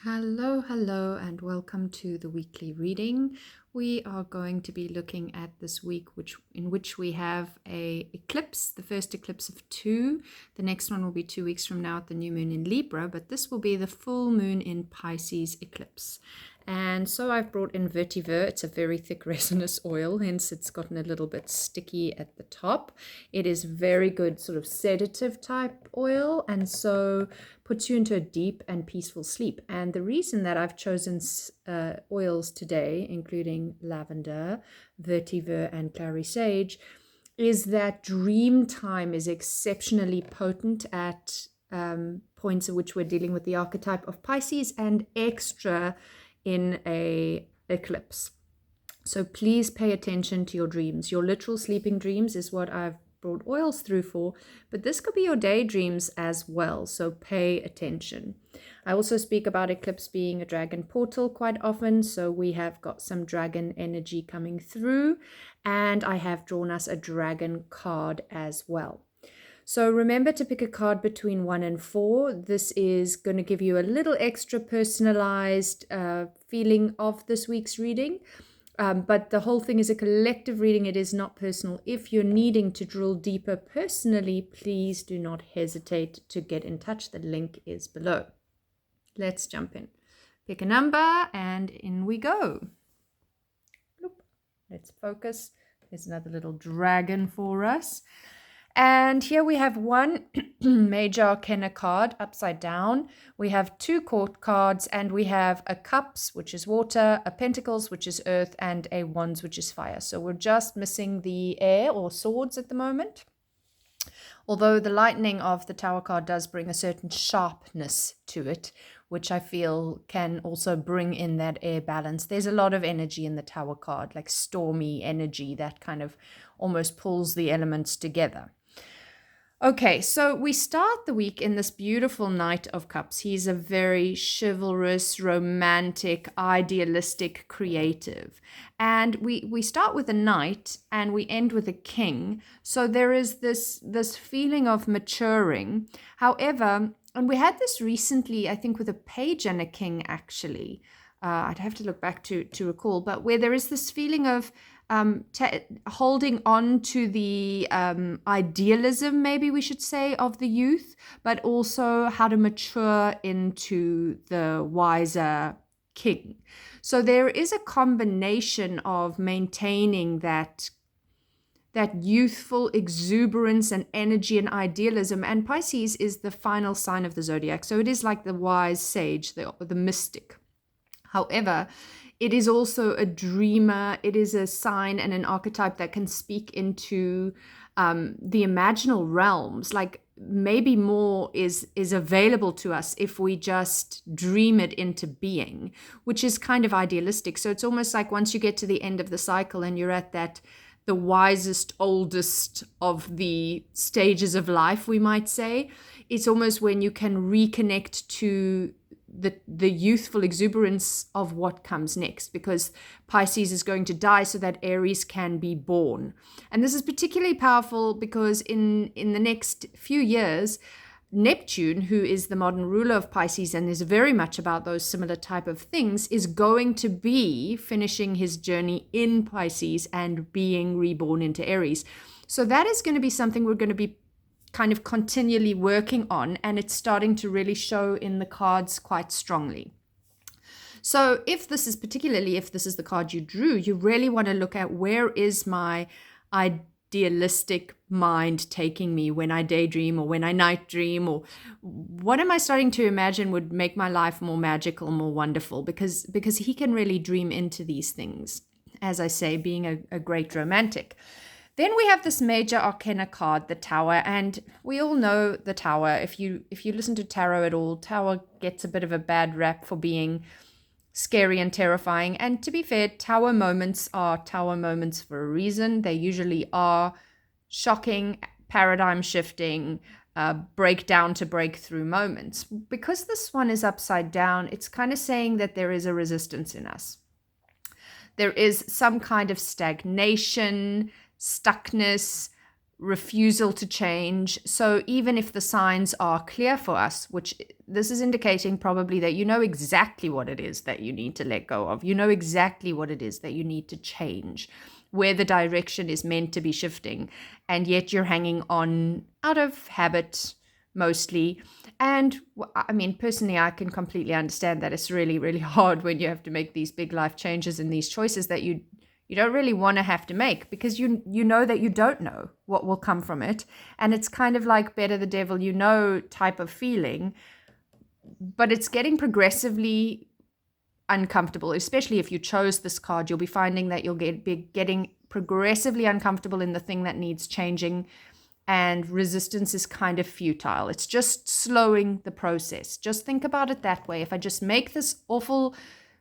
Hello, and welcome to the weekly reading. We are going to be looking at this week, in which we have a eclipse, the first eclipse of two. The next one will be 2 weeks from now at the new moon in Libra, but this will be the full moon in Pisces eclipse. And so I've brought in vetiver. It's a very thick resinous oil, hence it's gotten a little bit sticky at the top. It is very good sort of sedative type oil, and so puts you into a deep and peaceful sleep. And the reason that I've chosen oils today, including lavender, vetiver, and clary sage, is that dream time is exceptionally potent at points at which we're dealing with the archetype of Pisces, and extra in a eclipse. So please pay attention to your dreams. Your literal sleeping dreams is what I've brought oils through for, but this could be your daydreams as well, so pay attention. I also speak about eclipse being a dragon portal quite often, so we have got some dragon energy coming through, and I have drawn us a dragon card as well. So remember to pick a card between 1 and 4. This is going to give you a little extra personalized feeling of this week's reading. But the whole thing is a collective reading. It is not personal. If you're needing to drill deeper personally, please do not hesitate to get in touch. The link is below. Let's jump in. Pick a number and in we go. Let's focus. There's another little dragon for us. And here we have one major arcana card upside down. We have 2 court cards, and we have a cups, which is water, a pentacles, which is earth, and a wands, which is fire. So we're just missing the air or swords at the moment. Although the lightning of the tower card does bring a certain sharpness to it, which I feel can also bring in that air balance. There's a lot of energy in the tower card, like stormy energy that kind of almost pulls the elements together. Okay, so we start the week in this beautiful Knight of Cups. He's a very chivalrous, romantic, idealistic, creative. And we start with a knight and we end with a king. So there is this feeling of maturing. However, and we had this recently, I think, with a page and a king, actually. I'd have to look back to recall, but where there is this feeling of holding on to the idealism, maybe we should say, of the youth, but also how to mature into the wiser king. So there is a combination of maintaining that youthful exuberance and energy and idealism. And Pisces is the final sign of the zodiac. So it is like the wise sage, the mystic. However, it is also a dreamer. It is a sign and an archetype that can speak into the imaginal realms. Like maybe more is available to us if we just dream it into being, which is kind of idealistic. So it's almost like once you get to the end of the cycle and you're at the wisest, oldest of the stages of life, we might say, it's almost when you can reconnect to the youthful exuberance of what comes next, because Pisces is going to die so that Aries can be born. And this is particularly powerful because in the next few years, Neptune, who is the modern ruler of Pisces and is very much about those similar type of things, is going to be finishing his journey in Pisces and being reborn into Aries. So that is going to be something we're going to be kind of continually working on, and it's starting to really show in the cards quite strongly. So if this is the card you drew, you really want to look at where is my idealistic mind taking me when I daydream or when I night dream, or what am I starting to imagine would make my life more magical, more wonderful, because he can really dream into these things, as I say, being a great romantic. Then we have this major arcana card, the Tower, and we all know the Tower. If you listen to tarot at all, Tower gets a bit of a bad rap for being scary and terrifying. And to be fair, Tower moments are Tower moments for a reason. They usually are shocking, paradigm shifting, breakdown to breakthrough moments. Because this one is upside down, it's kind of saying that there is a resistance in us. There is some kind of stagnation, stuckness, refusal to change. So even if the signs are clear for us, which this is indicating probably that you know exactly what it is that you need to let go of, you know exactly what it is that you need to change, where the direction is meant to be shifting, and yet you're hanging on out of habit mostly. And I mean, personally, I can completely understand that it's really, really hard when you have to make these big life changes and these choices that you don't really want to have to make, because you know that you don't know what will come from it. And it's kind of like better the devil you know type of feeling, but it's getting progressively uncomfortable. Especially if you chose this card, you'll be finding that you'll be getting progressively uncomfortable in the thing that needs changing, and resistance is kind of futile. It's just slowing the process. Just think about it that way. If I just make this awful,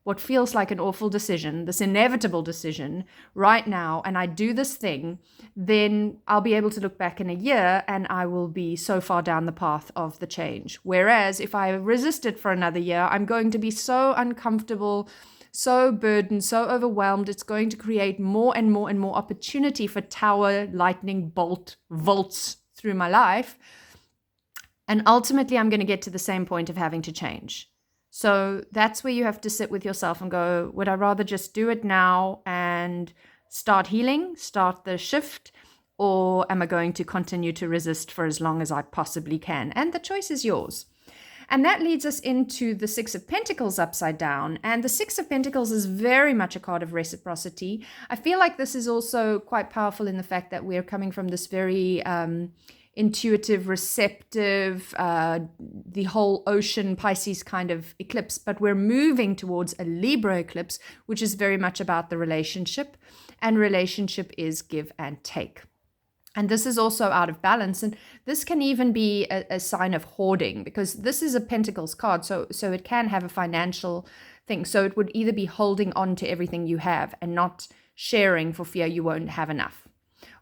what feels like an awful decision, this inevitable decision right now, and I do this thing, then I'll be able to look back in a year and I will be so far down the path of the change. Whereas if I resist it for another year, I'm going to be so uncomfortable, so burdened, so overwhelmed. It's going to create more and more and more opportunity for tower lightning volts through my life. And ultimately, I'm going to get to the same point of having to change. So that's where you have to sit with yourself and go, would I rather just do it now and start healing, start the shift, or am I going to continue to resist for as long as I possibly can? And the choice is yours. And that leads us into the Six of Pentacles upside down. And the Six of Pentacles is very much a card of reciprocity. I feel like this is also quite powerful in the fact that we're coming from this very intuitive, receptive, the whole ocean Pisces kind of eclipse, but we're moving towards a Libra eclipse, which is very much about the relationship, and relationship is give and take. And this is also out of balance, and this can even be a sign of hoarding, because this is a Pentacles card, so it can have a financial thing. So it would either be holding on to everything you have and not sharing for fear you won't have enough,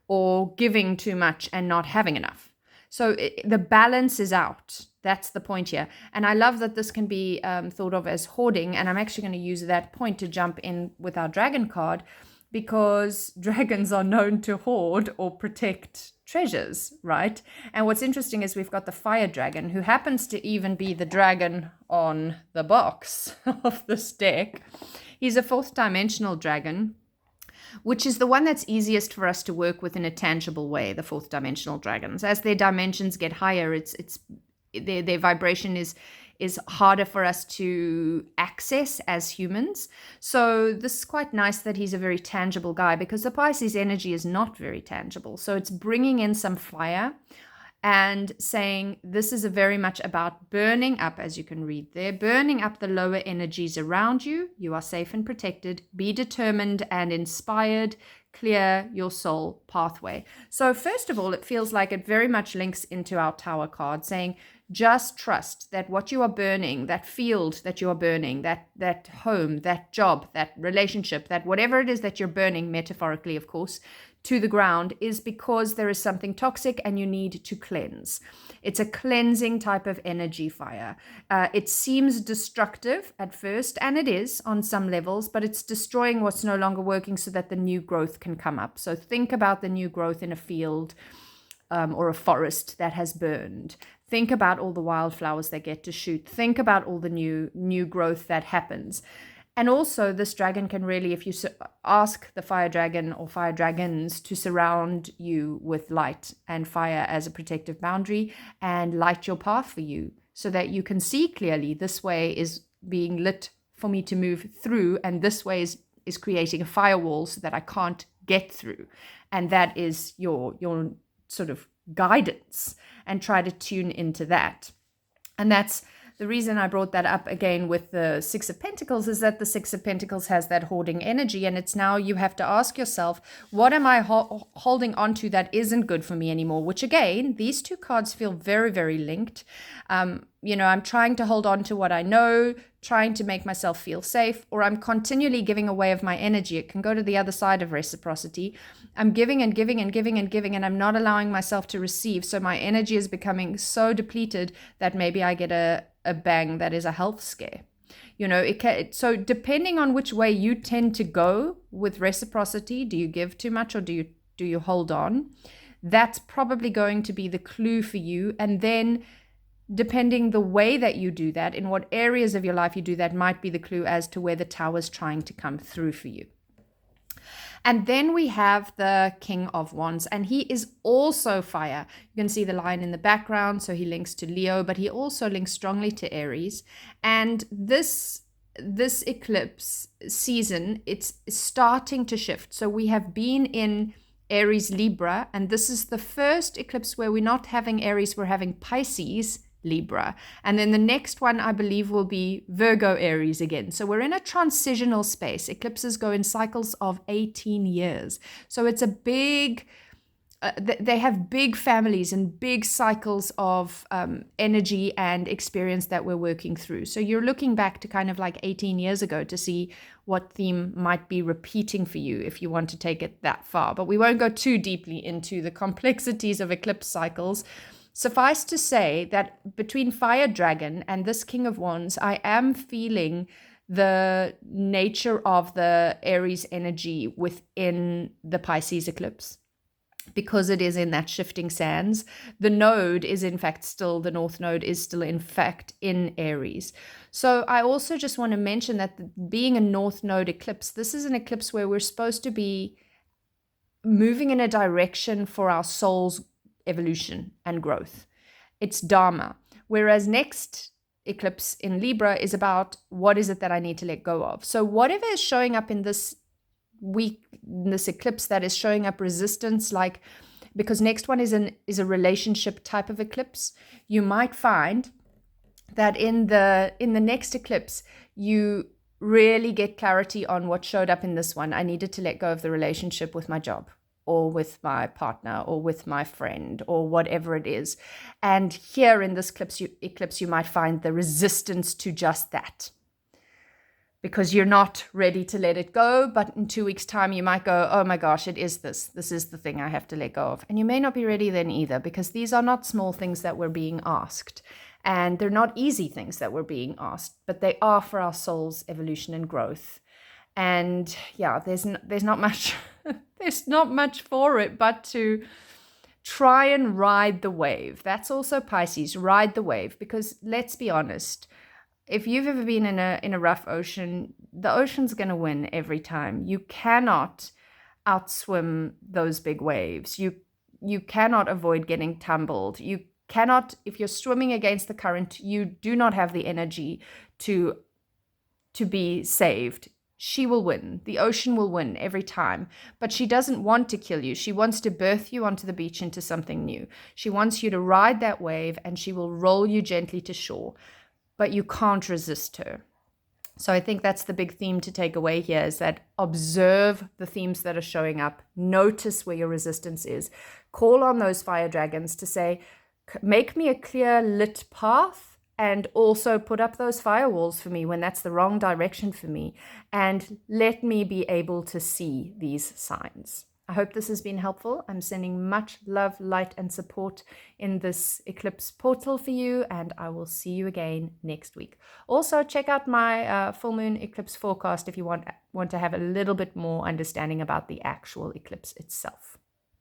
or giving too much and not having enough. So the balance is out. That's the point here. And I love that this can be thought of as hoarding. And I'm actually going to use that point to jump in with our dragon card, because dragons are known to hoard or protect treasures, right? And what's interesting is we've got the fire dragon, who happens to even be the dragon on the box of this deck. He's a fourth dimensional dragon, which is the one that's easiest for us to work with in a tangible way, the fourth dimensional dragons. As their dimensions get higher, their vibration is harder for us to access as humans. So this is quite nice that he's a very tangible guy, because the Pisces energy is not very tangible. So it's bringing in some fire and saying this is very much about burning up, as you can read there, burning up the lower energies around you. You are safe and protected. Be determined and inspired. Clear your soul pathway. So first of all, it feels like it very much links into our Tower card, saying just trust that what you are burning, that field that you are burning, that home, that job, that relationship, that whatever it is that you're burning, metaphorically, of course, to the ground, is because there is something toxic and you need to cleanse. It's a cleansing type of energy fire. It seems destructive at first, and it is on some levels, but it's destroying what's no longer working so that the new growth can come up. So think about the new growth in a field or a forest that has burned. Think about all the wildflowers that get to shoot. Think about all the new growth that happens. And also, this dragon can really, if you ask the fire dragon or fire dragons to surround you with light and fire as a protective boundary, and light your path for you so that you can see clearly, this way is being lit for me to move through, and this way is creating a firewall so that I can't get through. And that is your sort of guidance, and try to tune into that. And that's the reason I brought that up again with the Six of Pentacles, is that the Six of Pentacles has that hoarding energy, and it's now you have to ask yourself, what am I holding on to that isn't good for me anymore? Which again, these two cards feel very, very linked. I'm trying to hold on to what I know, trying to make myself feel safe, or I'm continually giving away of my energy. It can go to the other side of reciprocity. I'm giving and giving and giving and giving, and I'm not allowing myself to receive. So my energy is becoming so depleted that maybe I get a bang that is a health scare. So depending on which way you tend to go with reciprocity, do you give too much or do you hold on? that's probably going to be the clue for you. And then depending the way that you do that, in what areas of your life you do that, might be the clue as to where the tower is trying to come through for you. And then we have the King of Wands, and he is also fire. You can see the line in the background, so he links to Leo, but he also links strongly to Aries. And this eclipse season, it's starting to shift. So we have been in Aries Libra, and this is the first eclipse where we're not having Aries, we're having Pisces Libra. And then the next one, I believe, will be Virgo Aries again. So we're in a transitional space. Eclipses go in cycles of 18 years. So it's a big, they have big families and big cycles of energy and experience that we're working through. So you're looking back to kind of like 18 years ago to see what theme might be repeating for you if you want to take it that far. But we won't go too deeply into the complexities of eclipse cycles. Suffice to say that between Fire Dragon and this King of Wands, I am feeling the nature of the Aries energy within the Pisces eclipse, because it is in that shifting sands. The node is in fact still, the North Node is still in fact in Aries. So I also just want to mention that being a North Node eclipse, this is an eclipse where we're supposed to be moving in a direction for our soul's evolution and growth. It's Dharma. Whereas next eclipse in Libra is about what is it that I need to let go of. So whatever is showing up in this week, in this eclipse, that is showing up resistance, like, because next one is a relationship type of eclipse, you might find that in the next eclipse you really get clarity on what showed up in this one. I needed to let go of the relationship with my job, or with my partner, or with my friend, or whatever it is. And here in this eclipse, you might find the resistance to just that, because you're not ready to let it go. But in 2 weeks' time, you might go, oh my gosh, it is this. This is the thing I have to let go of. And you may not be ready then either, because these are not small things that we're being asked. And they're not easy things that we're being asked, but they are for our soul's evolution and growth. And yeah, there's not much there's not much for it but to try and ride the wave. That's also Pisces, ride the wave, because let's be honest, if you've ever been in a rough ocean, the ocean's going to win every time. You cannot outswim those big waves. You cannot avoid getting tumbled. You cannot, if you're swimming against the current, you do not have the energy to be saved. She will win. The ocean will win every time. But she doesn't want to kill you. She wants to birth you onto the beach into something new. She wants you to ride that wave, and she will roll you gently to shore. But you can't resist her. So I think that's the big theme to take away here, is that observe the themes that are showing up. Notice where your resistance is. Call on those fire dragons to say, make me a clear lit path, and also put up those firewalls for me when that's the wrong direction for me. And let me be able to see these signs. I hope this has been helpful. I'm sending much love, light, and support in this eclipse portal for you, and I will see you again next week. Also, check out my full moon eclipse forecast if you want to have a little bit more understanding about the actual eclipse itself.